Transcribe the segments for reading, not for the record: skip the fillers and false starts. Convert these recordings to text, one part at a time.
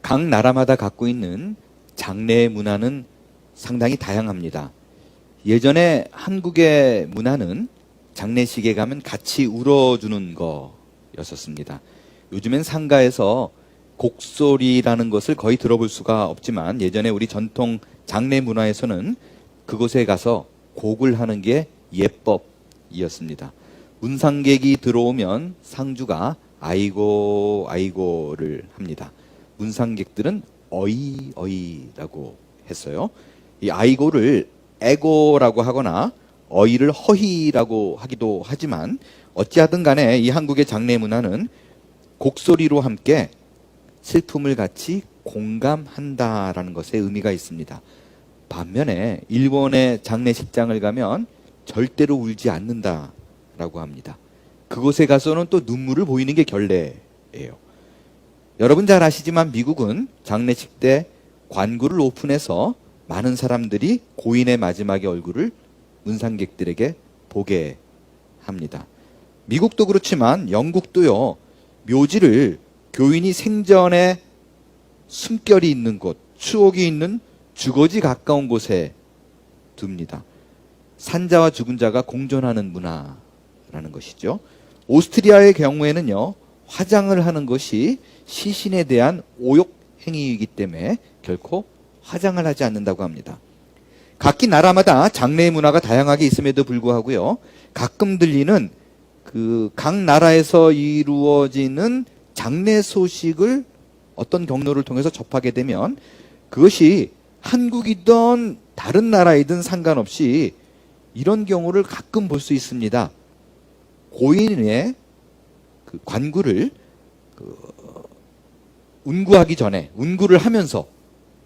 각 나라마다 갖고 있는 장례 문화는 상당히 다양합니다. 예전에 한국의 문화는 장례식에 가면 같이 울어주는 거였었습니다. 요즘엔 상가에서 곡소리라는 것을 거의 들어볼 수가 없지만 예전에 우리 전통 장례 문화에서는 그곳에 가서 곡을 하는 게 예법이었습니다. 문상객이 들어오면 상주가 아이고 아이고를 합니다. 문상객들은 어이 어이라고 했어요. 이 아이고를 애고라고 하거나 어이를 허희라고 하기도 하지만 어찌하든 간에 이 한국의 장례 문화는 곡소리로 함께 슬픔을 같이 공감한다라는 것에 의미가 있습니다. 반면에 일본의 장례식장을 가면 절대로 울지 않는다라고 합니다. 그곳에 가서는 또 눈물을 보이는 게 결례예요. 여러분 잘 아시지만 미국은 장례식 때 관구를 오픈해서 많은 사람들이 고인의 마지막의 얼굴을 문상객들에게 보게 합니다. 미국도 그렇지만 영국도요, 묘지를 교인이 생전에 숨결이 있는 곳, 추억이 있는 주거지 가까운 곳에 둡니다. 산자와 죽은 자가 공존하는 문화라는 것이죠. 오스트리아의 경우에는요, 화장을 하는 것이 시신에 대한 오욕 행위이기 때문에 결코 화장을 하지 않는다고 합니다. 각기 나라마다 장례 문화가 다양하게 있음에도 불구하고요, 가끔 들리는 각 나라에서 이루어지는 장례 소식을 어떤 경로를 통해서 접하게 되면 그것이 한국이든 다른 나라이든 상관없이 이런 경우를 가끔 볼 수 있습니다. 고인의 관구를 운구하기 전에, 운구를 하면서,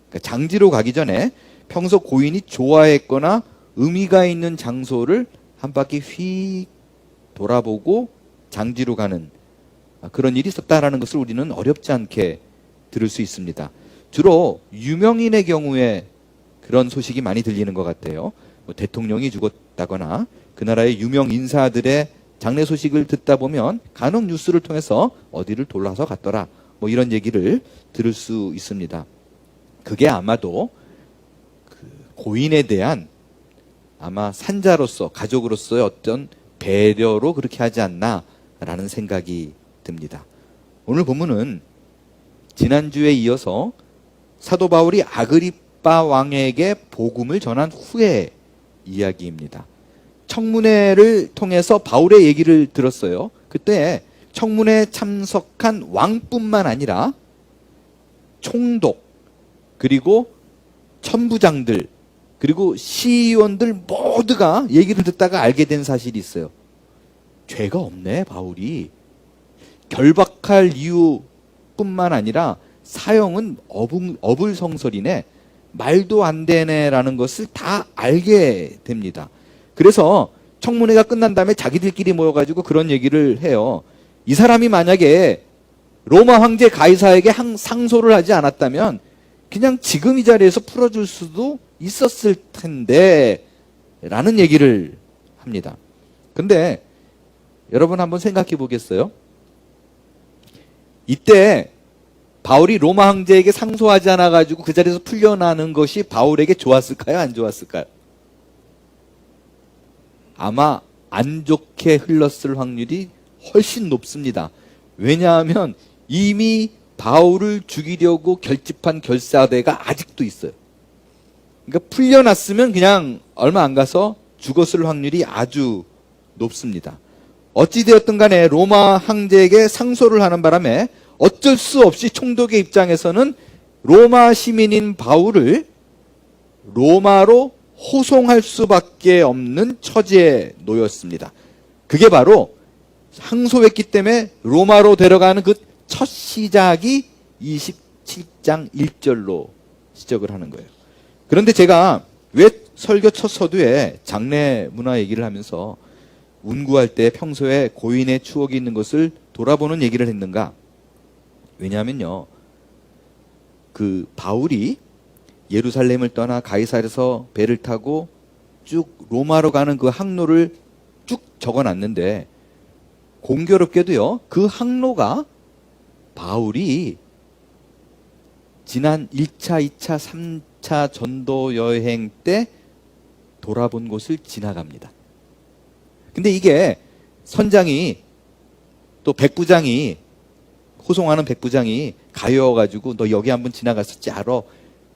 그러니까 장지로 가기 전에 평소 고인이 좋아했거나 의미가 있는 장소를 한 바퀴 휙 돌아보고 장지로 가는 그런 일이 있었다라는 것을 우리는 어렵지 않게 들을 수 있습니다. 주로 유명인의 경우에 그런 소식이 많이 들리는 것 같아요. 뭐 대통령이 죽었다거나 그 나라의 유명 인사들의 장례 소식을 듣다 보면 간혹 뉴스를 통해서 어디를 돌아서 갔더라, 뭐 이런 얘기를 들을 수 있습니다. 그게 아마도 고인에 대한 아마 산자로서, 가족으로서의 어떤 배려로 그렇게 하지 않나라는 생각이 듭니다. 오늘 본문은 지난주에 이어서 사도 바울이 아그리빠 왕에게 복음을 전한 후의 이야기입니다. 청문회를 통해서 바울의 얘기를 들었어요. 그때 청문회에 참석한 왕뿐만 아니라 총독, 그리고 천부장들, 그리고 시의원들 모두가 얘기를 듣다가 알게 된 사실이 있어요. 죄가 없네, 바울이. 결박할 이유뿐만 아니라 사형은 어불성설이네, 말도 안 되네라는 것을 다 알게 됩니다. 그래서 청문회가 끝난 다음에 자기들끼리 모여가지고 그런 얘기를 해요. 이 사람이 만약에 로마 황제 가이사에게 상소를 하지 않았다면 그냥 지금 이 자리에서 풀어줄 수도 있었을 텐데 라는 얘기를 합니다. 근데 여러분 한번 생각해 보겠어요? 이때 바울이 로마 황제에게 상소하지 않아가지고 그 자리에서 풀려나는 것이 바울에게 좋았을까요? 안 좋았을까요? 아마 안 좋게 흘렀을 확률이 훨씬 높습니다. 왜냐하면 이미 바울을 죽이려고 결집한 결사대가 아직도 있어요. 그러니까 풀려났으면 그냥 얼마 안 가서 죽었을 확률이 아주 높습니다. 어찌되었든 간에 로마 황제에게 상소를 하는 바람에 어쩔 수 없이 총독의 입장에서는 로마 시민인 바울을 로마로 호송할 수밖에 없는 처지에 놓였습니다. 그게 바로 항소했기 때문에 로마로 데려가는 그 첫 시작이 27장 1절로 시작을 하는 거예요. 그런데 제가 왜 설교 첫 서두에 장례 문화 얘기를 하면서 운구할 때 평소에 고인의 추억이 있는 것을 돌아보는 얘기를 했는가? 왜냐하면요, 바울이 예루살렘을 떠나 가이사랴에서 배를 타고 쭉 로마로 가는 그 항로를 쭉 적어놨는데 공교롭게도요, 그 항로가 바울이 지난 1차, 2차, 3차 전도 여행 때 돌아본 곳을 지나갑니다. 근데 이게 선장이 또 백부장이 호송하는 백부장이 가여워가지고 너 여기 한번 지나갔었지 알아?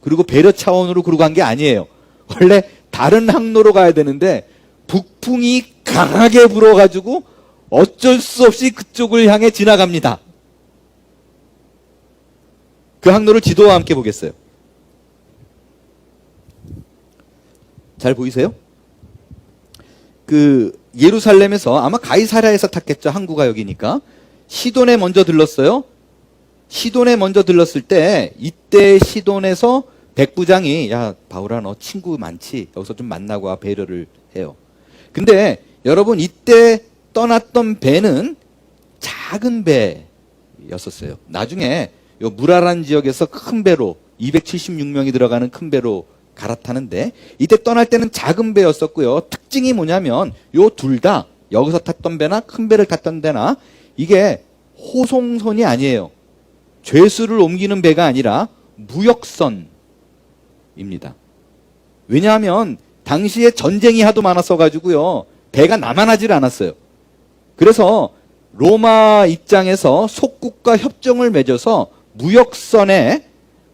그리고 배려 차원으로 그러고 간 게 아니에요. 원래 다른 항로로 가야 되는데 북풍이 강하게 불어가지고 어쩔 수 없이 그쪽을 향해 지나갑니다. 그 항로를 지도와 함께 보겠어요. 잘 보이세요? 그 예루살렘에서 아마 가이사랴에서 탔겠죠. 항구가 여기니까. 시돈에 먼저 들렀어요. 시돈에 먼저 들렀을 때 이때 시돈에서 백부장이 야 바울아 너 친구 많지? 여기서 좀 만나고 와. 배려를 해요. 근데 여러분 이때 떠났던 배는 작은 배였었어요. 나중에 요 무라란 지역에서 큰 배로 276명이 들어가는 큰 배로 갈아타는데 이때 떠날 때는 작은 배였었고요. 특징이 뭐냐면 요 둘 다 여기서 탔던 배나 큰 배를 탔던 배나 이게 호송선이 아니에요. 죄수를 옮기는 배가 아니라 무역선입니다. 왜냐하면 당시에 전쟁이 하도 많았어 가지고요. 배가 남아나질 않았어요. 그래서 로마 입장에서 속국과 협정을 맺어서 무역선에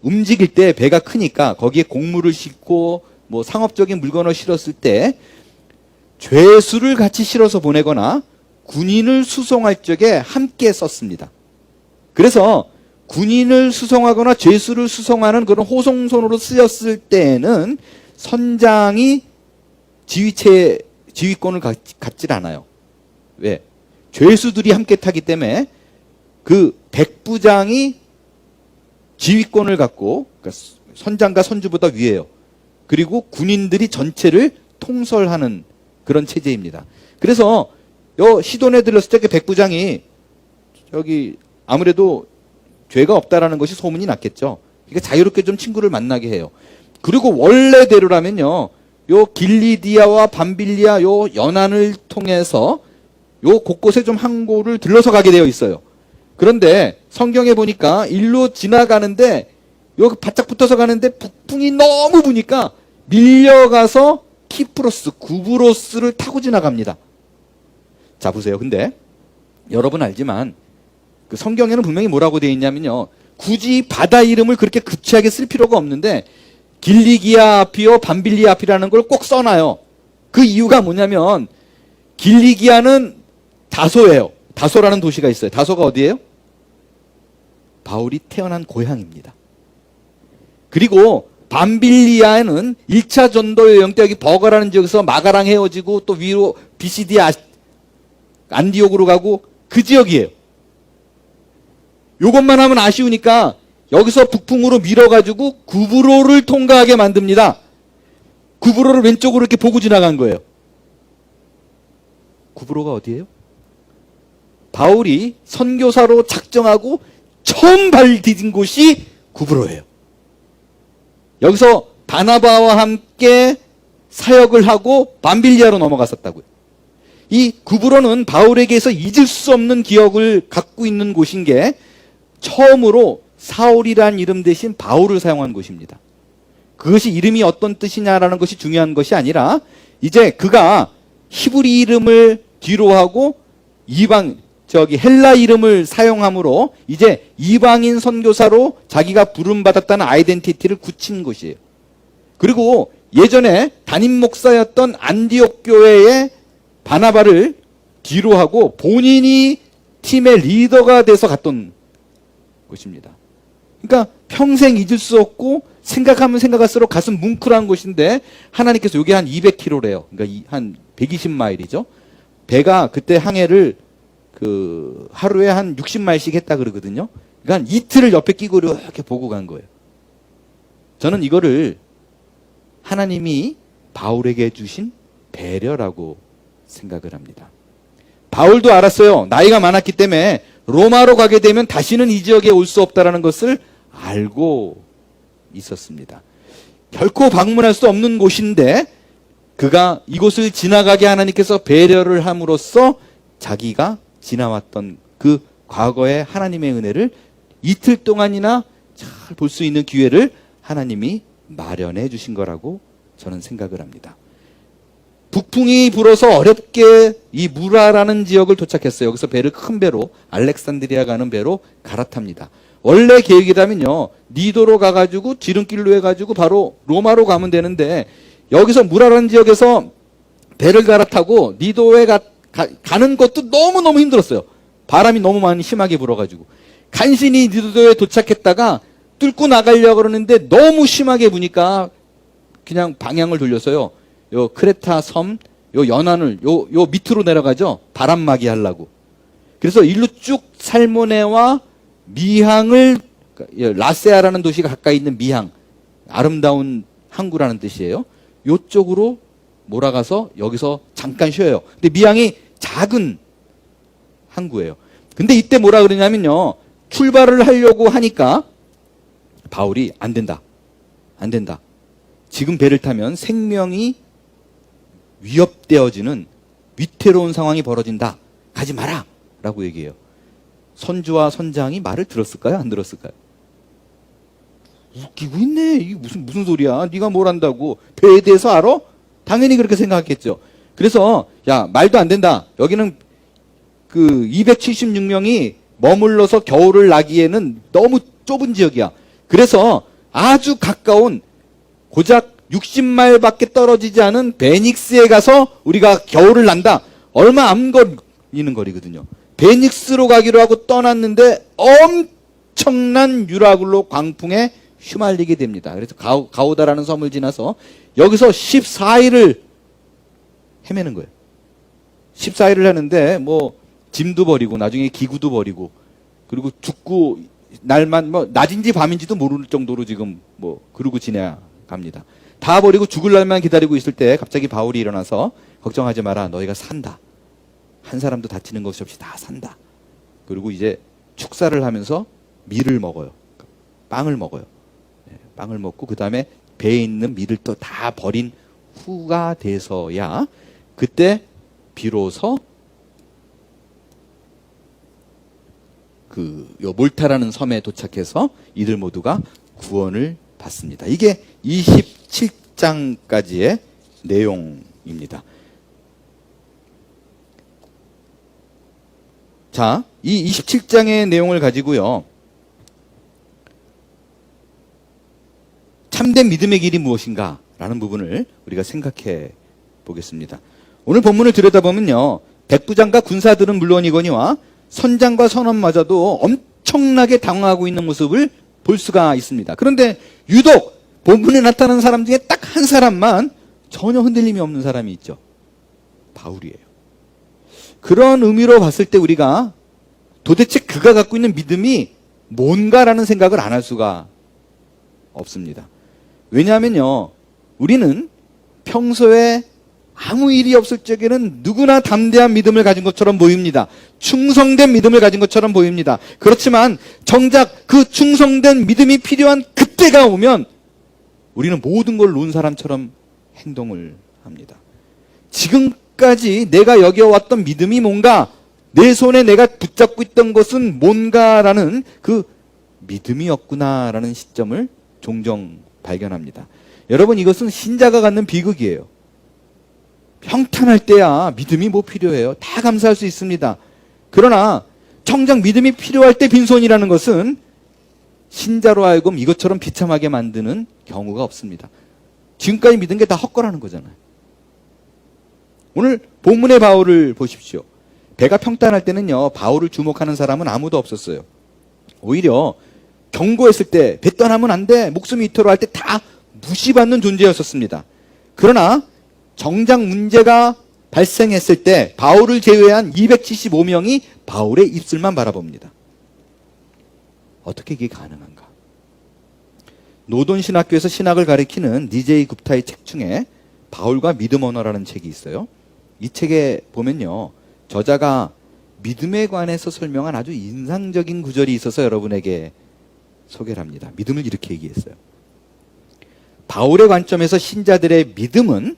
움직일 때 배가 크니까 거기에 곡물을 싣고 뭐 상업적인 물건을 실었을 때 죄수를 같이 실어서 보내거나 군인을 수송할 적에 함께 썼습니다. 그래서 군인을 수송하거나 죄수를 수송하는 그런 호송선으로 쓰였을 때에는 선장이 지휘권을 갖질 않아요. 왜? 죄수들이 함께 타기 때문에 그 백부장이 지휘권을 갖고 그러니까 선장과 선주보다 위에요. 그리고 군인들이 전체를 통솔하는 그런 체제입니다. 그래서 요 시돈에 들렀을 때 그 백부장이 저기 아무래도 죄가 없다라는 것이 소문이 났겠죠. 그러니까 자유롭게 좀 친구를 만나게 해요. 그리고 원래대로라면요. 요 길리디아와 밤빌리아 요 연안을 통해서 요 곳곳에 좀 항구를 들러서 가게 되어 있어요. 그런데 성경에 보니까 일로 지나가는데 요 바짝 붙어서 가는데 북풍이 너무 부니까 밀려가서 키프로스, 구브로스를 타고 지나갑니다. 자 보세요. 근데 여러분 알지만 그 성경에는 분명히 뭐라고 되어 있냐면요. 굳이 바다 이름을 그렇게 구체하게 쓸 필요가 없는데 길리기아 앞이요 밤빌리아 앞이라는 걸 꼭 써놔요. 그 이유가 뭐냐면 길리기아는 다소예요. 다소라는 도시가 있어요. 다소가 어디예요? 바울이 태어난 고향입니다. 그리고 밤빌리아에는 1차 전도 여행 때 여기 버거라는 지역에서 마가랑 헤어지고 또 위로 비시디 안디옥으로 가고 그 지역이에요. 요것만 하면 아쉬우니까 여기서 북풍으로 밀어가지고 구브로를 통과하게 만듭니다. 구브로를 왼쪽으로 이렇게 보고 지나간 거예요. 구브로가 어디예요? 바울이 선교사로 작정하고 처음 발 디딘 곳이 구브로예요. 여기서 바나바와 함께 사역을 하고 밤빌리아로 넘어갔었다고요. 이 구브로는 바울에게서 잊을 수 없는 기억을 갖고 있는 곳인 게 처음으로 사울이란 이름 대신 바울을 사용한 곳입니다. 그것이 이름이 어떤 뜻이냐라는 것이 중요한 것이 아니라 이제 그가 히브리 이름을 뒤로 하고 헬라 이름을 사용함으로 이제 이방인 선교사로 자기가 부름받았다는 아이덴티티를 굳힌 것이에요. 그리고 예전에 담임 목사였던 안디옥 교회의 바나바를 뒤로 하고 본인이 팀의 리더가 돼서 갔던 곳입니다. 그러니까 평생 잊을 수 없고 생각하면 생각할수록 가슴 뭉클한 곳인데 하나님께서 이게 한 200km래요. 그러니까 한 120마일이죠. 배가 그때 항해를 하루에 한 60마일씩 했다 그러거든요. 그러니까 이틀을 옆에 끼고 이렇게 보고 간 거예요. 저는 이거를 하나님이 바울에게 주신 배려라고 생각을 합니다. 바울도 알았어요. 나이가 많았기 때문에 로마로 가게 되면 다시는 이 지역에 올 수 없다는 것을 알고 있었습니다. 결코 방문할 수 없는 곳인데 그가 이곳을 지나가게 하나님께서 배려를 함으로써 자기가 지나왔던 그 과거의 하나님의 은혜를 이틀 동안이나 잘 볼 수 있는 기회를 하나님이 마련해 주신 거라고 저는 생각을 합니다. 북풍이 불어서 어렵게 이 무라라는 지역을 도착했어요. 여기서 배를 큰 배로 알렉산드리아 가는 배로 갈아탑니다. 원래 계획이라면요, 니도로 가가지고 지름길로 해가지고 바로 로마로 가면 되는데, 여기서 무라라는 지역에서 배를 갈아타고 니도에 가는 것도 너무너무 힘들었어요. 바람이 너무 많이 심하게 불어가지고. 간신히 니도에 도착했다가 뚫고 나가려고 그러는데 너무 심하게 부니까 그냥 방향을 돌려서요, 요 크레타 섬, 요 연안을 요 밑으로 내려가죠. 바람막이 하려고. 그래서 일로 쭉 살모네와 미항을, 라세아라는 도시가 가까이 있는 미항, 아름다운 항구라는 뜻이에요. 요쪽으로 몰아가서 여기서 잠깐 쉬어요. 근데 미항이 작은 항구예요. 근데 이때 뭐라 그러냐면요, 출발을 하려고 하니까 바울이 안 된다. 안 된다. 지금 배를 타면 생명이 위협되어지는 위태로운 상황이 벌어진다. 가지 마라. 라고 얘기해요. 선주와 선장이 말을 들었을까요? 안 들었을까요? 웃기고 있네. 이게 무슨 소리야. 네가 뭘 안다고. 배에 대해서 알아? 당연히 그렇게 생각했겠죠. 그래서 야, 말도 안 된다. 여기는 그 276명이 머물러서 겨울을 나기에는 너무 좁은 지역이야. 그래서 아주 가까운 고작 60마일밖에 떨어지지 않은 베닉스에 가서 우리가 겨울을 난다. 얼마 안 걸리는 거리거든요. 베닉스로 가기로 하고 떠났는데 엄청난 유라굴로 광풍에 휘말리게 됩니다. 그래서 가오다라는 섬을 지나서 여기서 14일을 헤매는 거예요. 14일을 하는데 뭐 짐도 버리고 나중에 기구도 버리고, 그리고 죽고 날만 뭐 낮인지 밤인지도 모를 정도로 지금 뭐 그러고 지내갑니다. 다 버리고 죽을 날만 기다리고 있을 때 갑자기 바울이 일어나서 걱정하지 마라. 너희가 산다. 한 사람도 다치는 것이 없이 다 산다. 그리고 이제 축사를 하면서 밀을 먹어요. 빵을 먹어요. 빵을 먹고 그 다음에 배에 있는 밀을 또 다 버린 후가 돼서야 그때 비로소 요 몰타라는 섬에 도착해서 이들 모두가 구원을 받습니다. 이게 27장까지의 내용입니다. 자, 이 27장의 내용을 가지고요, 참된 믿음의 길이 무엇인가 라는 부분을 우리가 생각해 보겠습니다. 오늘 본문을 들여다보면요, 백부장과 군사들은 물론이거니와 선장과 선원마저도 엄청나게 당황하고 있는 모습을 볼 수가 있습니다. 그런데 유독 본문에 나타나는 사람 중에 딱 한 사람만 전혀 흔들림이 없는 사람이 있죠. 바울이에요. 그런 의미로 봤을 때 우리가 도대체 그가 갖고 있는 믿음이 뭔가라는 생각을 안 할 수가 없습니다. 왜냐하면요, 우리는 평소에 아무 일이 없을 적에는 누구나 담대한 믿음을 가진 것처럼 보입니다. 충성된 믿음을 가진 것처럼 보입니다. 그렇지만 정작 그 충성된 믿음이 필요한 그때가 오면 우리는 모든 걸 놓은 사람처럼 행동을 합니다. 지금까지 내가 여겨왔던 믿음이 뭔가, 내 손에 내가 붙잡고 있던 것은 뭔가라는 그 믿음이었구나라는 시점을 종종 발견합니다. 여러분, 이것은 신자가 갖는 비극이에요. 평탄할 때야 믿음이 뭐 필요해요? 다 감사할 수 있습니다. 그러나 정작 믿음이 필요할 때 빈손이라는 것은 신자로 하여금 이것처럼 비참하게 만드는 경우가 없습니다. 지금까지 믿은 게 다 헛거라는 거잖아요. 오늘 본문의 바울을 보십시오. 배가 평탄할 때는요, 바울을 주목하는 사람은 아무도 없었어요. 오히려 경고했을 때 배 떠나면 안 돼, 목숨이 이토록 할 때 다 무시받는 존재였었습니다. 그러나 정작 문제가 발생했을 때 바울을 제외한 275명이 바울의 입술만 바라봅니다. 어떻게 이게 가능한가? 노돈 신학교에서 신학을 가리키는 니제이 굽타의 책 중에 바울과 믿음 언어라는 책이 있어요. 이 책에 보면요, 저자가 믿음에 관해서 설명한 아주 인상적인 구절이 있어서 여러분에게 소개를 합니다. 믿음을 이렇게 얘기했어요. 바울의 관점에서 신자들의 믿음은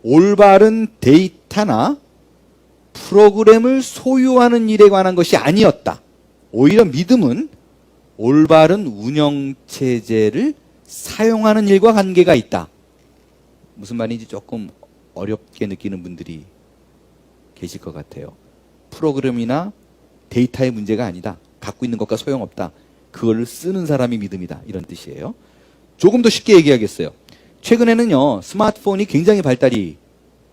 올바른 데이터나 프로그램을 소유하는 일에 관한 것이 아니었다. 오히려 믿음은 올바른 운영체제를 사용하는 일과 관계가 있다. 무슨 말인지 조금 어렵게 느끼는 분들이 계실 것 같아요. 프로그램이나 데이터의 문제가 아니다. 갖고 있는 것과 소용없다. 그걸 쓰는 사람이 믿음이다. 이런 뜻이에요. 조금 더 쉽게 얘기하겠어요. 최근에는요, 스마트폰이 굉장히 발달이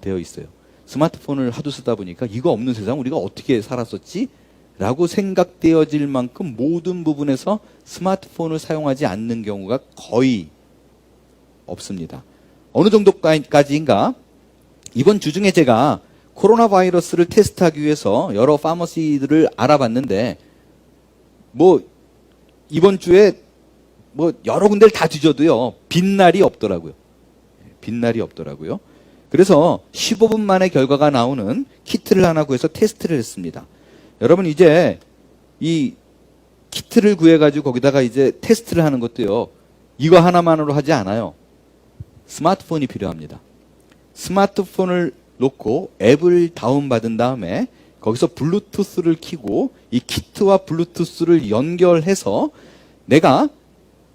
되어 있어요. 스마트폰을 하도 쓰다 보니까 이거 없는 세상 우리가 어떻게 살았었지? 라고 생각되어질 만큼 모든 부분에서 스마트폰을 사용하지 않는 경우가 거의 없습니다. 어느 정도까지인가? 이번 주 중에 제가 코로나 바이러스를 테스트하기 위해서 여러 파머시들을 알아봤는데, 이번 주에 여러 군데를 다 뒤져도요, 빛날이 없더라고요. 빛날이 없더라고요. 그래서 15분 만에 결과가 나오는 키트를 하나 구해서 테스트를 했습니다. 여러분, 이제 이 키트를 구해가지고 거기다가 이제 테스트를 하는 것도요, 이거 하나만으로 하지 않아요. 스마트폰이 필요합니다. 스마트폰을 놓고 앱을 다운받은 다음에 거기서 블루투스를 켜고 이 키트와 블루투스를 연결해서 내가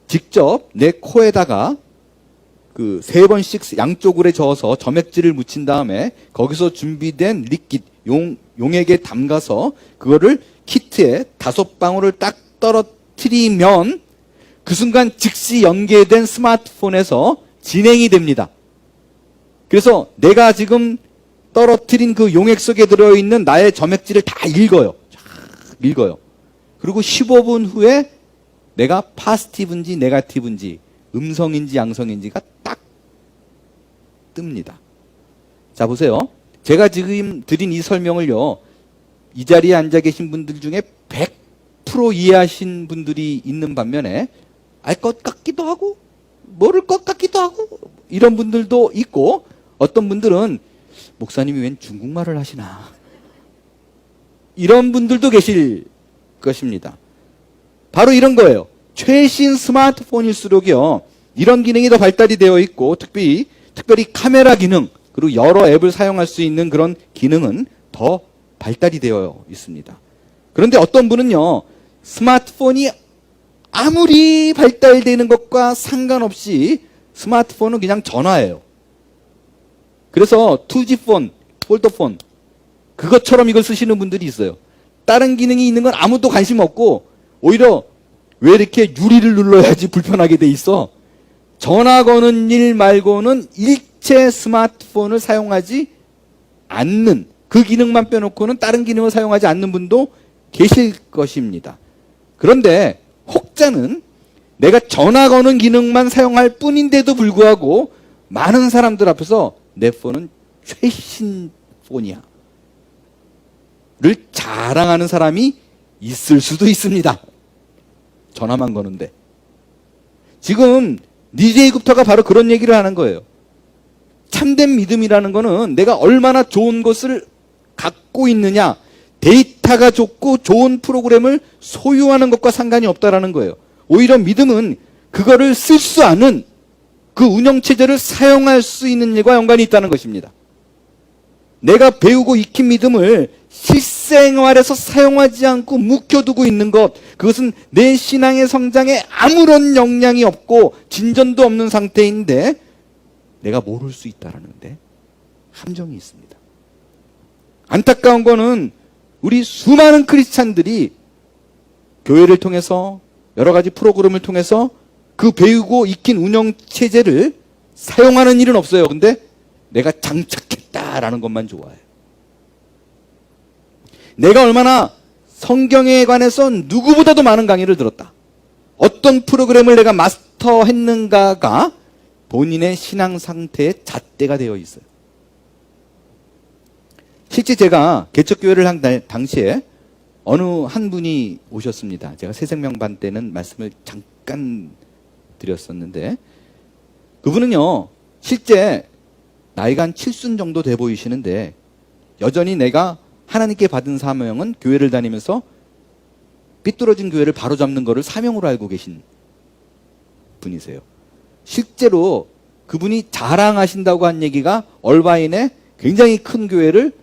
직접 내 코에다가 그 3번씩 양쪽으로 저어서 점액질을 묻힌 다음에 거기서 준비된 리퀴드 용액에 담가서 그거를 키트에 5방울을 딱 떨어뜨리면 그 순간 즉시 연계된 스마트폰에서 진행이 됩니다. 그래서 내가 지금 떨어뜨린 그 용액 속에 들어있는 나의 점액질을 다 읽어요. 읽어요. 그리고 15분 후에 내가 파지티브인지 네거티브인지 음성인지 양성인지가 딱 뜹니다. 자, 보세요. 제가 지금 드린 이 설명을요, 이 자리에 앉아 계신 분들 중에 100% 이해하신 분들이 있는 반면에 알 것 같기도 하고 모를 것 같기도 하고 이런 분들도 있고, 어떤 분들은 목사님이 웬 중국말을 하시나 이런 분들도 계실 것입니다. 바로 이런 거예요. 최신 스마트폰일수록요, 이런 기능이 더 발달이 되어 있고, 특별히 카메라 기능, 그리고 여러 앱을 사용할 수 있는 그런 기능은 더 발달이 되어 있습니다. 그런데 어떤 분은요, 스마트폰이 아무리 발달되는 것과 상관없이 스마트폰은 그냥 전화예요. 그래서 2G폰, 폴더폰, 그것처럼 이걸 쓰시는 분들이 있어요. 다른 기능이 있는 건 아무도 관심 없고, 오히려 왜 이렇게 유리를 눌러야지 불편하게 돼 있어? 전화 거는 일 말고는 일체 스마트폰을 사용하지 않는, 그 기능만 빼놓고는 다른 기능을 사용하지 않는 분도 계실 것입니다. 그런데 혹자는 내가 전화 거는 기능만 사용할 뿐인데도 불구하고 많은 사람들 앞에서 내 폰은 최신 폰이야 를 자랑하는 사람이 있을 수도 있습니다. 전화만 거는데. 지금 니제이 굽터가 바로 그런 얘기를 하는 거예요. 참된 믿음이라는 거는 내가 얼마나 좋은 것을 갖고 있느냐, 데이터가 좋고 좋은 프로그램을 소유하는 것과 상관이 없다라는 거예요. 오히려 믿음은 그거를 쓸 수 않은 그 운영체제를 사용할 수 있는 일과 연관이 있다는 것입니다. 내가 배우고 익힌 믿음을 실생활에서 사용하지 않고 묵혀두고 있는 것, 그것은 내 신앙의 성장에 아무런 영향이 없고 진전도 없는 상태인데 내가 모를 수 있다는데 함정이 있습니다. 안타까운 거는 우리 수많은 크리스찬들이 교회를 통해서 여러 가지 프로그램을 통해서 그 배우고 익힌 운영체제를 사용하는 일은 없어요. 근데 내가 장착했다라는 것만 좋아해요. 내가 얼마나 성경에 관해서 누구보다도 많은 강의를 들었다, 어떤 프로그램을 내가 마스터했는가가 본인의 신앙 상태의 잣대가 되어 있어요. 실제 제가 개척교회를 한 당시에 어느 한 분이 오셨습니다. 제가 새생명반 때는 말씀을 잠깐 드렸었는데, 그분은요, 실제 나이가 한 7순 정도 돼 보이시는데 여전히 내가 하나님께 받은 사명은 교회를 다니면서 삐뚤어진 교회를 바로잡는 것을 사명으로 알고 계신 분이세요. 실제로 그분이 자랑하신다고 한 얘기가 얼바인의 굉장히 큰 교회를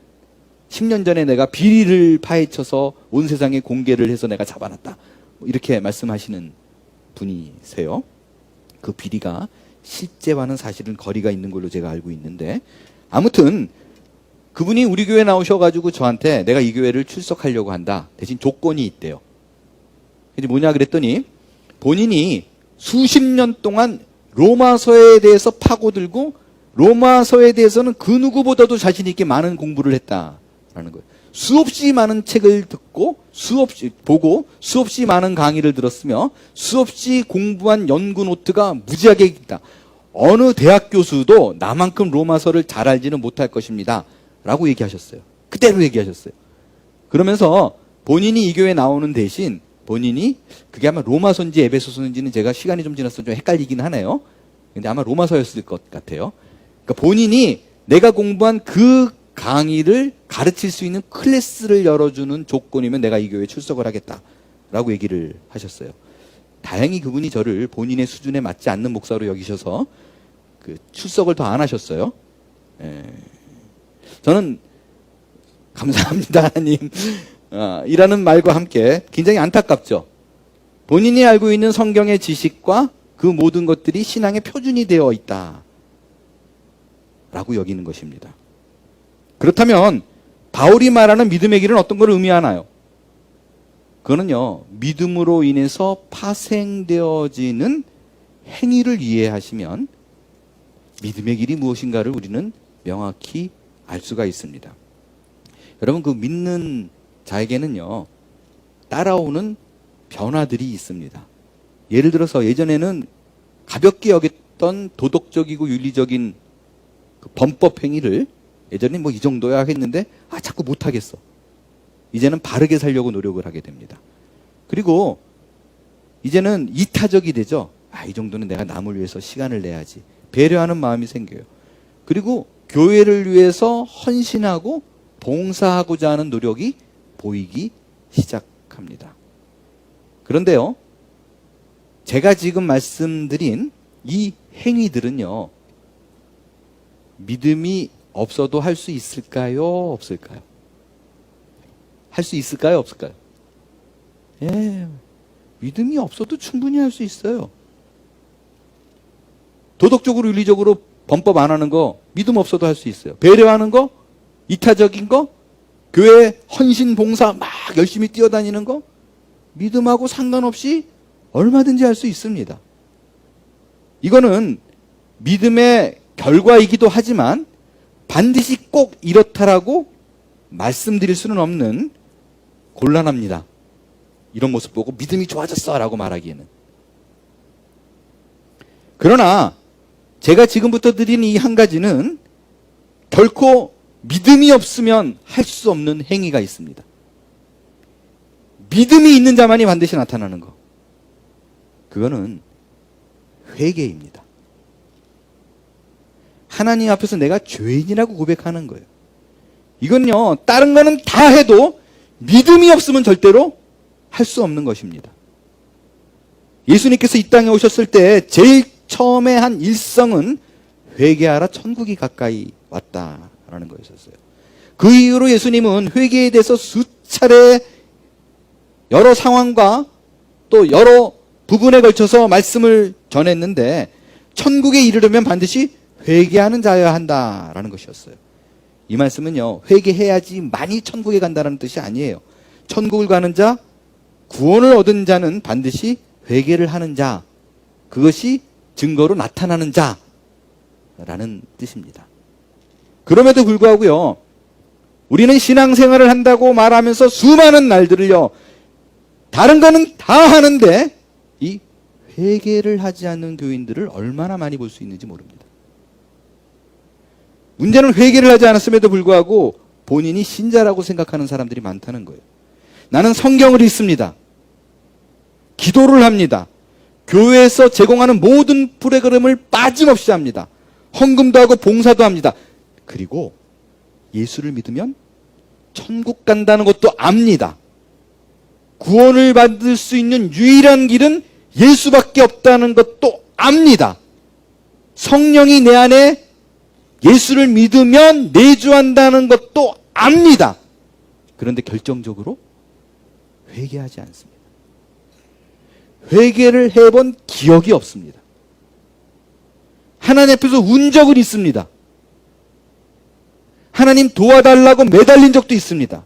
10년 전에 내가 비리를 파헤쳐서 온 세상에 공개를 해서 내가 잡아놨다, 이렇게 말씀하시는 분이세요. 그 비리가 실제와는 사실은 거리가 있는 걸로 제가 알고 있는데, 아무튼 그분이 우리 교회 나오셔가지고 저한테 내가 이 교회를 출석하려고 한다. 대신 조건이 있대요. 그게 뭐냐 그랬더니 본인이 수십 년 동안 로마서에 대해서 파고들고 로마서에 대해서는 그 누구보다도 자신 있게 많은 공부를 했다라는 거예요. 수없이 많은 책을 듣고 수없이 보고 수없이 많은 강의를 들었으며 수없이 공부한 연구 노트가 무지하게 있다. 어느 대학 교수도 나만큼 로마서를 잘 알지는 못할 것입니다. 라고 얘기하셨어요. 그대로 얘기하셨어요. 그러면서 본인이 이 교회에 나오는 대신 본인이 그게 아마 로마서인지 에베소서인지는 제가 시간이 좀 지나서 좀 헷갈리긴 하네요. 근데 아마 로마서였을 것 같아요. 그러니까 본인이 내가 공부한 그 강의를 가르칠 수 있는 클래스를 열어주는 조건이면 내가 이 교회에 출석을 하겠다라고 얘기를 하셨어요. 다행히 그분이 저를 본인의 수준에 맞지 않는 목사로 여기셔서 그 출석을 더 안 하셨어요. 저는 감사합니다 하나님 이라는 말과 함께 굉장히 안타깝죠. 본인이 알고 있는 성경의 지식과 그 모든 것들이 신앙의 표준이 되어 있다 라고 여기는 것입니다. 그렇다면 바울이 말하는 믿음의 길은 어떤 걸 의미하나요? 그거는요, 믿음으로 인해서 파생되어지는 행위를 이해하시면 믿음의 길이 무엇인가를 우리는 명확히 알 수가 있습니다. 여러분, 그 믿는 자에게는요, 따라오는 변화들이 있습니다. 예를 들어서 예전에는 가볍게 여겼던 도덕적이고 윤리적인 그 범법 행위를 예전에 뭐 이 정도야 하겠는데 자꾸 못하겠어. 이제는 바르게 살려고 노력을 하게 됩니다. 그리고 이제는 이타적이 되죠. 이 정도는 내가 남을 위해서 시간을 내야지. 배려하는 마음이 생겨요. 그리고 교회를 위해서 헌신하고 봉사하고자 하는 노력이 보이기 시작합니다. 그런데요, 제가 지금 말씀드린 이 행위들은요, 믿음이 없어도 할 수 있을까요? 없을까요? 할 수 있을까요? 없을까요? 예, 믿음이 없어도 충분히 할 수 있어요. 도덕적으로 윤리적으로 범법 안 하는 거 믿음 없어도 할 수 있어요. 배려하는 거, 이타적인 거, 교회 헌신 봉사 막 열심히 뛰어다니는 거 믿음하고 상관없이 얼마든지 할 수 있습니다. 이거는 믿음의 결과이기도 하지만 반드시 꼭 이렇다라고 말씀드릴 수는 없는, 곤란합니다. 이런 모습 보고 믿음이 좋아졌어 라고 말하기에는. 그러나 제가 지금부터 드린 이 한 가지는 결코 믿음이 없으면 할 수 없는 행위가 있습니다. 믿음이 있는 자만이 반드시 나타나는 거. 그거는 회개입니다. 하나님 앞에서 내가 죄인이라고 고백하는 거예요. 이건요, 다른 거는 다 해도 믿음이 없으면 절대로 할 수 없는 것입니다. 예수님께서 이 땅에 오셨을 때 제일 처음에 한 일성은 회개하라, 천국이 가까이 왔다라는 거였었어요. 그 이후로 예수님은 회개에 대해서 수차례 여러 상황과 또 여러 부분에 걸쳐서 말씀을 전했는데, 천국에 이르려면 반드시 회개하는 자여야 한다라는 것이었어요. 이 말씀은요, 회개해야지 많이 천국에 간다는 뜻이 아니에요. 천국을 가는 자, 구원을 얻은 자는 반드시 회개를 하는 자, 그것이 증거로 나타나는 자라는 뜻입니다. 그럼에도 불구하고요, 우리는 신앙생활을 한다고 말하면서 수많은 날들을요, 다른 거는 다 하는데 이 회개를 하지 않는 교인들을 얼마나 많이 볼 수 있는지 모릅니다. 문제는 회개를 하지 않았음에도 불구하고 본인이 신자라고 생각하는 사람들이 많다는 거예요. 나는 성경을 읽습니다. 기도를 합니다. 교회에서 제공하는 모든 프로그램을 빠짐없이 합니다. 헌금도 하고 봉사도 합니다. 그리고 예수를 믿으면 천국 간다는 것도 압니다. 구원을 받을 수 있는 유일한 길은 예수밖에 없다는 것도 압니다. 성령이 내 안에 예수를 믿으면 내주한다는 것도 압니다. 그런데 결정적으로 회개하지 않습니다. 회개를 해본 기억이 없습니다. 하나님 앞에서 운 적은 있습니다. 하나님 도와달라고 매달린 적도 있습니다.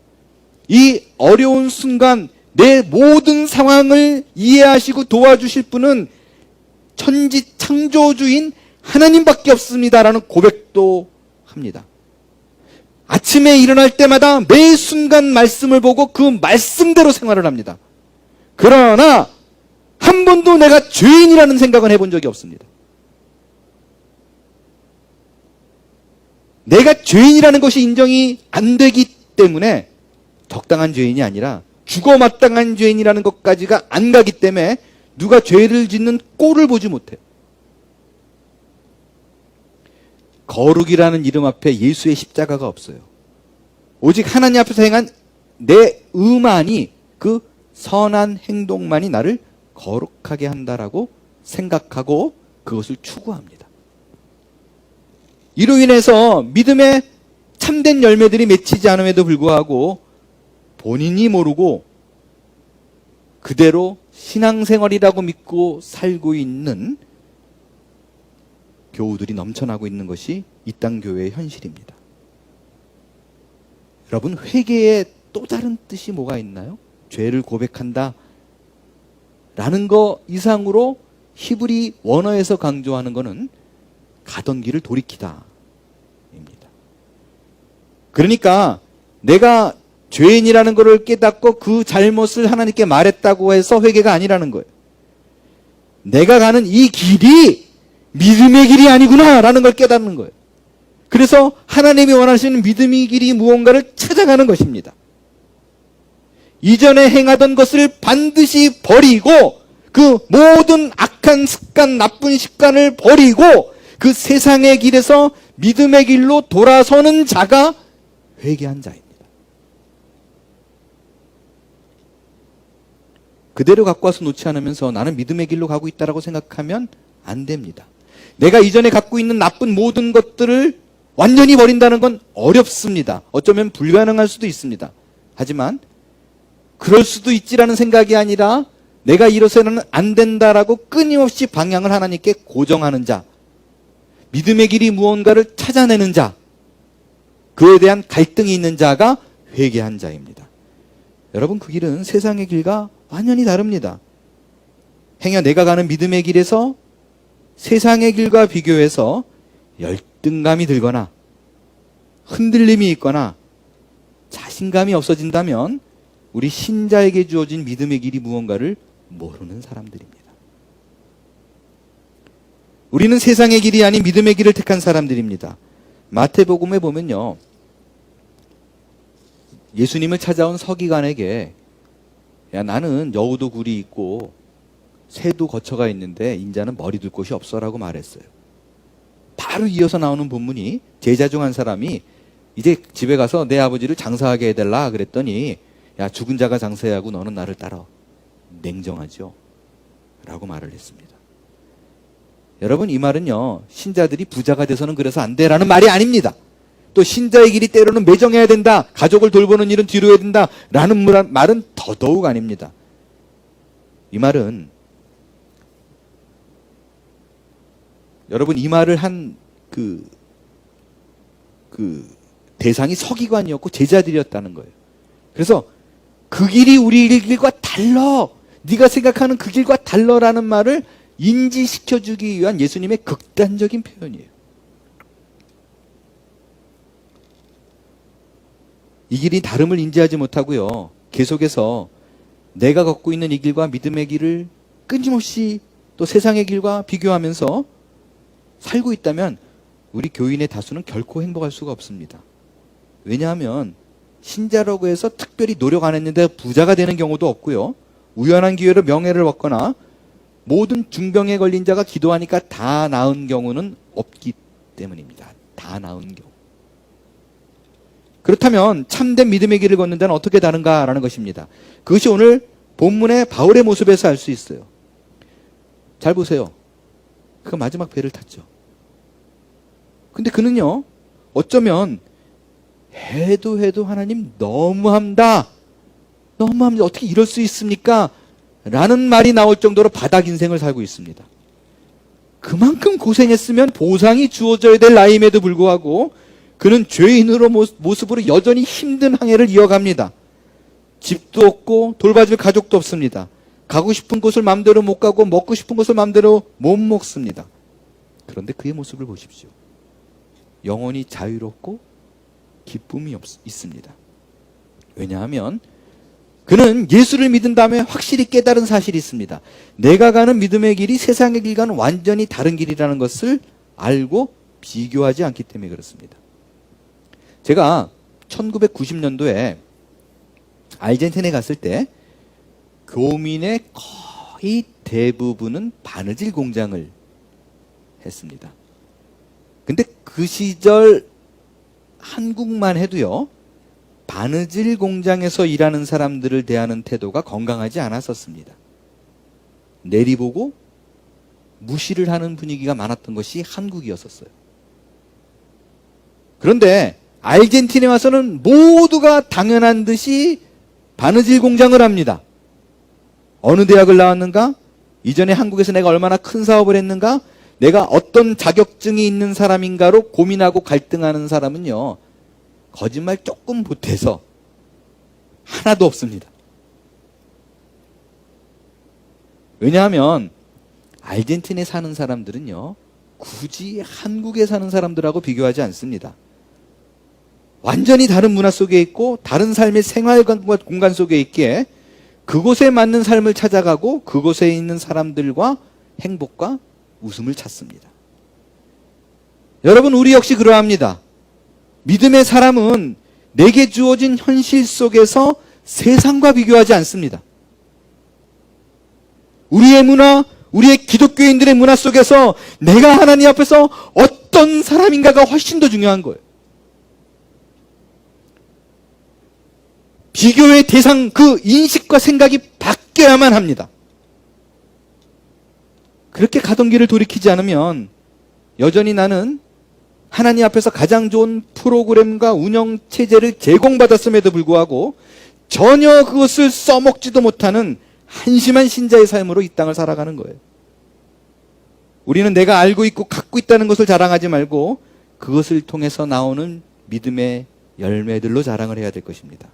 이 어려운 순간 내 모든 상황을 이해하시고 도와주실 분은 천지 창조주인 하나님밖에 없습니다라는 고백도 합니다. 아침에 일어날 때마다 매 순간 말씀을 보고 그 말씀대로 생활을 합니다. 그러나 한 번도 내가 죄인이라는 생각은 해본 적이 없습니다. 내가 죄인이라는 것이 인정이 안 되기 때문에 적당한 죄인이 아니라 죽어마땅한 죄인이라는 것까지가 안 가기 때문에 누가 죄를 짓는 꼴을 보지 못해요. 거룩이라는 이름 앞에 예수의 십자가가 없어요. 오직 하나님 앞에서 행한 내 의만이, 그 선한 행동만이 나를 거룩하게 한다라고 생각하고 그것을 추구합니다. 이로 인해서 믿음의 참된 열매들이 맺히지 않음에도 불구하고 본인이 모르고 그대로 신앙생활이라고 믿고 살고 있는 교우들이 넘쳐나고 있는 것이 이 땅 교회의 현실입니다. 여러분, 회개의 또 다른 뜻이 뭐가 있나요? 죄를 고백한다 라는 거 이상으로 히브리 원어에서 강조하는 것은 가던 길을 돌이키다 입니다. 그러니까 내가 죄인이라는 것을 깨닫고 그 잘못을 하나님께 말했다고 해서 회개가 아니라는 거예요. 내가 가는 이 길이 믿음의 길이 아니구나 라는 걸 깨닫는 거예요. 그래서 하나님이 원하시는 믿음의 길이 무언가를 찾아가는 것입니다. 이전에 행하던 것을 반드시 버리고 그 모든 악한 습관, 나쁜 습관을 버리고 그 세상의 길에서 믿음의 길로 돌아서는 자가 회개한 자입니다. 그대로 갖고 와서 놓지 않으면서 나는 믿음의 길로 가고 있다고 생각하면 안 됩니다. 내가 이전에 갖고 있는 나쁜 모든 것들을 완전히 버린다는 건 어렵습니다. 어쩌면 불가능할 수도 있습니다. 하지만 그럴 수도 있지라는 생각이 아니라 내가 이러서는 안 된다라고 끊임없이 방향을 하나님께 고정하는 자, 믿음의 길이 무언가를 찾아내는 자, 그에 대한 갈등이 있는 자가 회개한 자입니다. 여러분, 그 길은 세상의 길과 완전히 다릅니다. 행여 내가 가는 믿음의 길에서 세상의 길과 비교해서 열등감이 들거나 흔들림이 있거나 자신감이 없어진다면 우리 신자에게 주어진 믿음의 길이 무언가를 모르는 사람들입니다. 우리는 세상의 길이 아닌 믿음의 길을 택한 사람들입니다. 마태복음에 보면요, 예수님을 찾아온 서기관에게 야, 나는 여우도 굴이 있고 새도 거처가 있는데 인자는 머리 둘 곳이 없어라고 말했어요. 바로 이어서 나오는 본문이 제자 중 한 사람이 이제 집에 가서 내 아버지를 장사하게 해달라 그랬더니 야, 죽은 자가 장사해야 하고 너는 나를 따라. 냉정하죠? 라고 말을 했습니다. 여러분, 이 말은요, 신자들이 부자가 돼서는 그래서 안 돼라는 말이 아닙니다. 또 신자의 길이 때로는 매정해야 된다, 가족을 돌보는 일은 뒤로 해야 된다 라는 말은 더더욱 아닙니다. 이 말은 여러분, 이 말을 한 대상이 서기관이었고 제자들이었다는 거예요. 그래서 그 길이 우리 길과 달라, 네가 생각하는 그 길과 달라라는 말을 인지시켜주기 위한 예수님의 극단적인 표현이에요. 이 길이 다름을 인지하지 못하고요, 계속해서 내가 걷고 있는 이 길과 믿음의 길을 끊임없이 또 세상의 길과 비교하면서 살고 있다면 우리 교인의 다수는 결코 행복할 수가 없습니다. 왜냐하면 신자라고 해서 특별히 노력 안 했는데 부자가 되는 경우도 없고요, 우연한 기회로 명예를 얻거나 모든 중병에 걸린 자가 기도하니까 다 나은 경우는 없기 때문입니다. 다 나은 경우. 그렇다면 참된 믿음의 길을 걷는 자는 어떻게 다른가라는 것입니다. 그것이 오늘 본문의 바울의 모습에서 알 수 있어요. 잘 보세요. 그 마지막 배를 탔죠. 근데 그는요, 어쩌면 해도 하나님 너무합니다. 어떻게 이럴 수 있습니까? 라는 말이 나올 정도로 바닥 인생을 살고 있습니다. 그만큼 고생했으면 보상이 주어져야 될 나이임에도 불구하고 그는 죄인으로 모습으로 여전히 힘든 항해를 이어갑니다. 집도 없고 돌봐줄 가족도 없습니다. 가고 싶은 곳을 마음대로 못 가고 먹고 싶은 것을 마음대로 못 먹습니다. 그런데 그의 모습을 보십시오. 영원히 자유롭고 기쁨이 있습니다. 왜냐하면 그는 예수를 믿은 다음에 확실히 깨달은 사실이 있습니다. 내가 가는 믿음의 길이 세상의 길과는 완전히 다른 길이라는 것을 알고 비교하지 않기 때문에 그렇습니다. 제가 1990년도에 아르헨티나에 갔을 때 교민의 거의 대부분은 바느질 공장을 했습니다. 근데 그 시절 한국만 해도요, 바느질 공장에서 일하는 사람들을 대하는 태도가 건강하지 않았었습니다. 내리보고 무시를 하는 분위기가 많았던 것이 한국이었었어요. 그런데 아르헨티나에 와서는 모두가 당연한 듯이 바느질 공장을 합니다. 어느 대학을 나왔는가? 이전에 한국에서 내가 얼마나 큰 사업을 했는가? 내가 어떤 자격증이 있는 사람인가로 고민하고 갈등하는 사람은요, 거짓말 조금 보태서 하나도 없습니다. 왜냐하면 아르헨티나에 사는 사람들은요, 굳이 한국에 사는 사람들하고 비교하지 않습니다. 완전히 다른 문화 속에 있고 다른 삶의 생활 공간 속에 있기에 그곳에 맞는 삶을 찾아가고 그곳에 있는 사람들과 행복과 웃음을 찾습니다. 여러분, 우리 역시 그러합니다. 믿음의 사람은 내게 주어진 현실 속에서 세상과 비교하지 않습니다. 우리의 문화, 우리의 기독교인들의 문화 속에서 내가 하나님 앞에서 어떤 사람인가가 훨씬 더 중요한 거예요. 비교의 대상, 그 인식과 생각이 바뀌어야만 합니다. 그렇게 가던 길을 돌이키지 않으면 여전히 나는 하나님 앞에서 가장 좋은 프로그램과 운영체제를 제공받았음에도 불구하고 전혀 그것을 써먹지도 못하는 한심한 신자의 삶으로 이 땅을 살아가는 거예요. 우리는 내가 알고 있고 갖고 있다는 것을 자랑하지 말고 그것을 통해서 나오는 믿음의 열매들로 자랑을 해야 될 것입니다.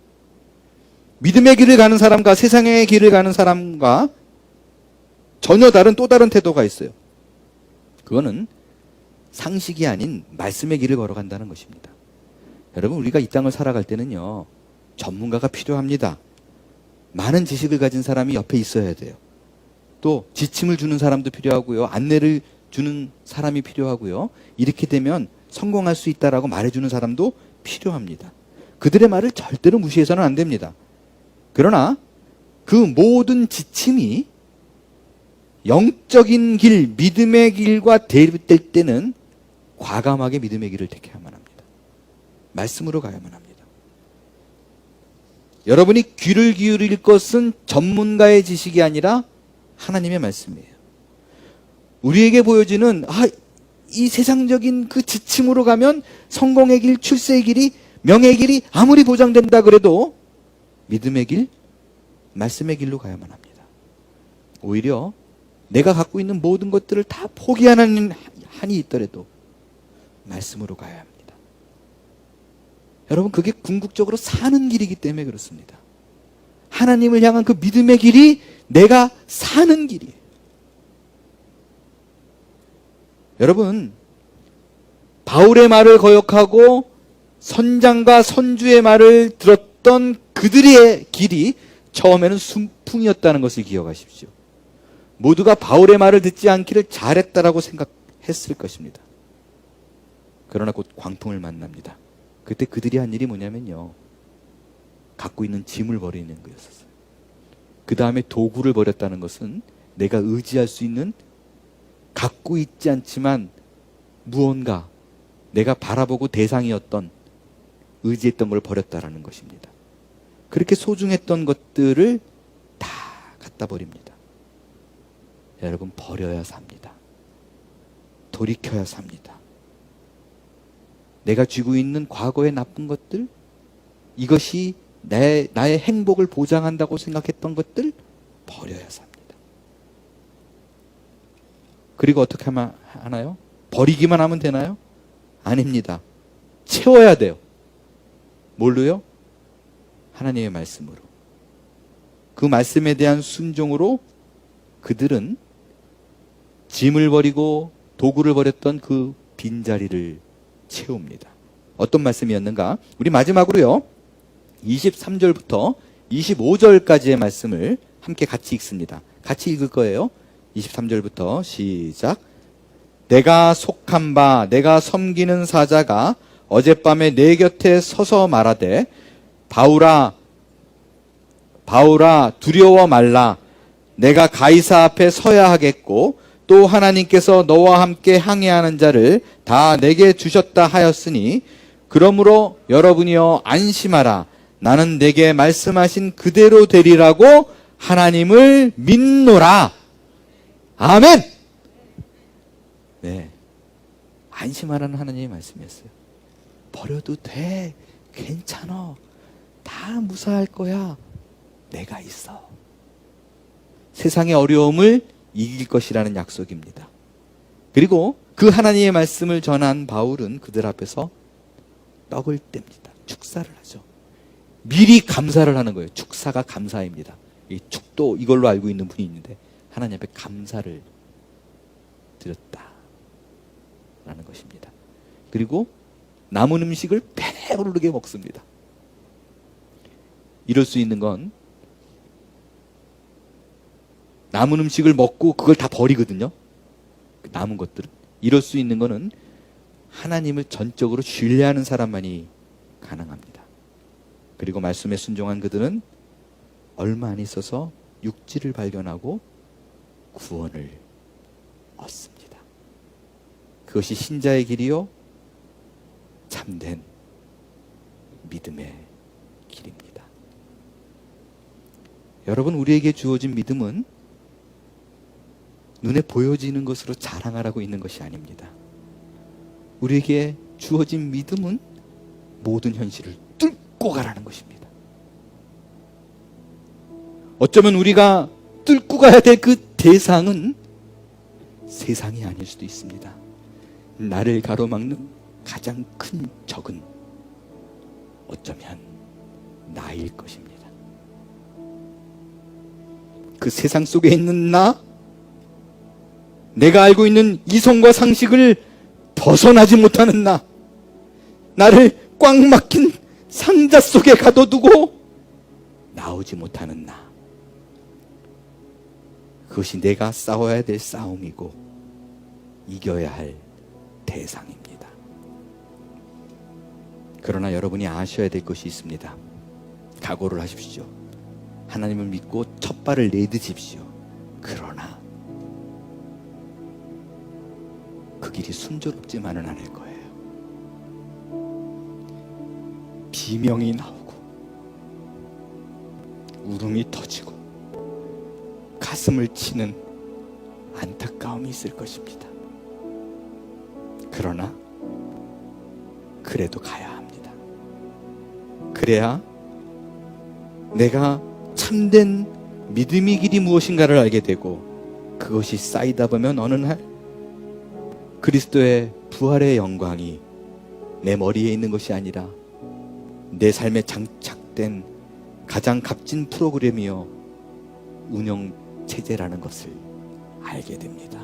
믿음의 길을 가는 사람과 세상의 길을 가는 사람과 전혀 다른 또 다른 태도가 있어요. 그거는 상식이 아닌 말씀의 길을 걸어간다는 것입니다. 여러분, 우리가 이 땅을 살아갈 때는요, 전문가가 필요합니다. 많은 지식을 가진 사람이 옆에 있어야 돼요. 또 지침을 주는 사람도 필요하고요, 안내를 주는 사람이 필요하고요, 이렇게 되면 성공할 수 있다라고 말해주는 사람도 필요합니다. 그들의 말을 절대로 무시해서는 안 됩니다. 그러나 그 모든 지침이 영적인 길, 믿음의 길과 대립될 때는 과감하게 믿음의 길을 택해야만 합니다. 말씀으로 가야만 합니다. 여러분이 귀를 기울일 것은 전문가의 지식이 아니라 하나님의 말씀이에요. 우리에게 보여지는 이 세상적인 그 지침으로 가면 성공의 길, 출세의 길이, 명예의 길이 아무리 보장된다 그래도 믿음의 길, 말씀의 길로 가야만 합니다. 오히려 내가 갖고 있는 모든 것들을 다 포기하는 한이 있더라도 말씀으로 가야 합니다. 여러분, 그게 궁극적으로 사는 길이기 때문에 그렇습니다. 하나님을 향한 그 믿음의 길이 내가 사는 길이에요. 여러분, 바울의 말을 거역하고 선장과 선주의 말을 들었던 그들의 길이 처음에는 순풍이었다는 것을 기억하십시오. 모두가 바울의 말을 듣지 않기를 잘했다라고 생각했을 것입니다. 그러나 곧 광풍을 만납니다. 그때 그들이 한 일이 뭐냐면요, 갖고 있는 짐을 버리는 거였어요. 그 다음에 도구를 버렸다는 것은 내가 의지할 수 있는, 갖고 있지 않지만 무언가 내가 바라보고 대상이었던, 의지했던 걸 버렸다라는 것입니다. 그렇게 소중했던 것들을 다 갖다 버립니다. 여러분, 버려야 삽니다. 돌이켜야 삽니다. 내가 쥐고 있는 과거의 나쁜 것들, 이것이 나의 행복을 보장한다고 생각했던 것들 버려야 삽니다. 그리고 어떻게 하나요? 버리기만 하면 되나요? 아닙니다. 채워야 돼요. 뭘로요? 하나님의 말씀으로. 그 말씀에 대한 순종으로 그들은 짐을 버리고 도구를 버렸던 그 빈자리를 채웁니다. 어떤 말씀이었는가? 우리 마지막으로요, 23절부터 25절까지의 말씀을 함께 같이 읽습니다. 같이 읽을 거예요. 23절부터 시작. 내가 속한 바 내가 섬기는 사자가 어젯밤에 내 곁에 서서 말하되 바울아 두려워 말라. 내가 가이사 앞에 서야 하겠고 또 하나님께서 너와 함께 항해하는 자를 다 내게 주셨다 하였으니 그러므로 여러분이여 안심하라. 나는 내게 말씀하신 그대로 되리라고 하나님을 믿노라. 아멘. 네, 안심하라는 하나님의 말씀이었어요. 버려도 돼. 괜찮아. 다 무사할 거야. 내가 있어. 세상의 어려움을 이길 것이라는 약속입니다. 그리고 그 하나님의 말씀을 전한 바울은 그들 앞에서 떡을 뗍니다. 축사를 하죠. 미리 감사를 하는 거예요. 축사가 감사입니다. 이 축도 이걸로 알고 있는 분이 있는데 하나님 앞에 감사를 드렸다라는 것입니다. 그리고 남은 음식을 배부르게 먹습니다. 이럴 수 있는 건 남은 음식을 먹고 그걸 다 버리거든요. 남은 것들은. 이럴 수 있는 거는 하나님을 전적으로 신뢰하는 사람만이 가능합니다. 그리고 말씀에 순종한 그들은 얼마 안 있어서 육지를 발견하고 구원을 얻습니다. 그것이 신자의 길이요 참된 믿음의 길입니다. 여러분, 우리에게 주어진 믿음은 눈에 보여지는 것으로 자랑하라고 있는 것이 아닙니다. 우리에게 주어진 믿음은 모든 현실을 뚫고 가라는 것입니다. 어쩌면 우리가 뚫고 가야 될 그 대상은 세상이 아닐 수도 있습니다. 나를 가로막는 가장 큰 적은 어쩌면 나일 것입니다. 그 세상 속에 있는 내가 알고 있는 이성과 상식을 벗어나지 못하는 나를 꽉 막힌 상자 속에 가둬두고 나오지 못하는 그것이 내가 싸워야 될 싸움이고 이겨야 할 대상입니다. 그러나 여러분이 아셔야 될 것이 있습니다. 각오를 하십시오. 하나님을 믿고 첫 발을 내딛으십시오. 그러나 그 길이 순조롭지만은 않을 거예요. 비명이 나오고 울음이 터지고 가슴을 치는 안타까움이 있을 것입니다. 그러나 그래도 가야 합니다. 그래야 내가 참된 믿음의 길이 무엇인가를 알게 되고 그것이 쌓이다 보면 어느 날 그리스도의 부활의 영광이 내 머리에 있는 것이 아니라 내 삶에 장착된 가장 값진 프로그램이요 운영체제라는 것을 알게 됩니다.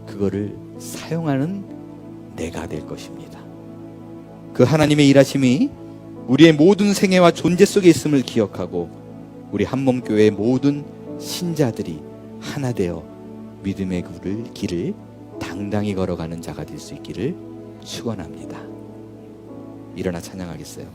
그거를 사용하는 내가 될 것입니다. 그 하나님의 일하심이 우리의 모든 생애와 존재 속에 있음을 기억하고 우리 한몸교회의 모든 신자들이 하나 되어 믿음의 길을 당당히 걸어가는 자가 될 수 있기를 축원합니다. 일어나 찬양하겠어요.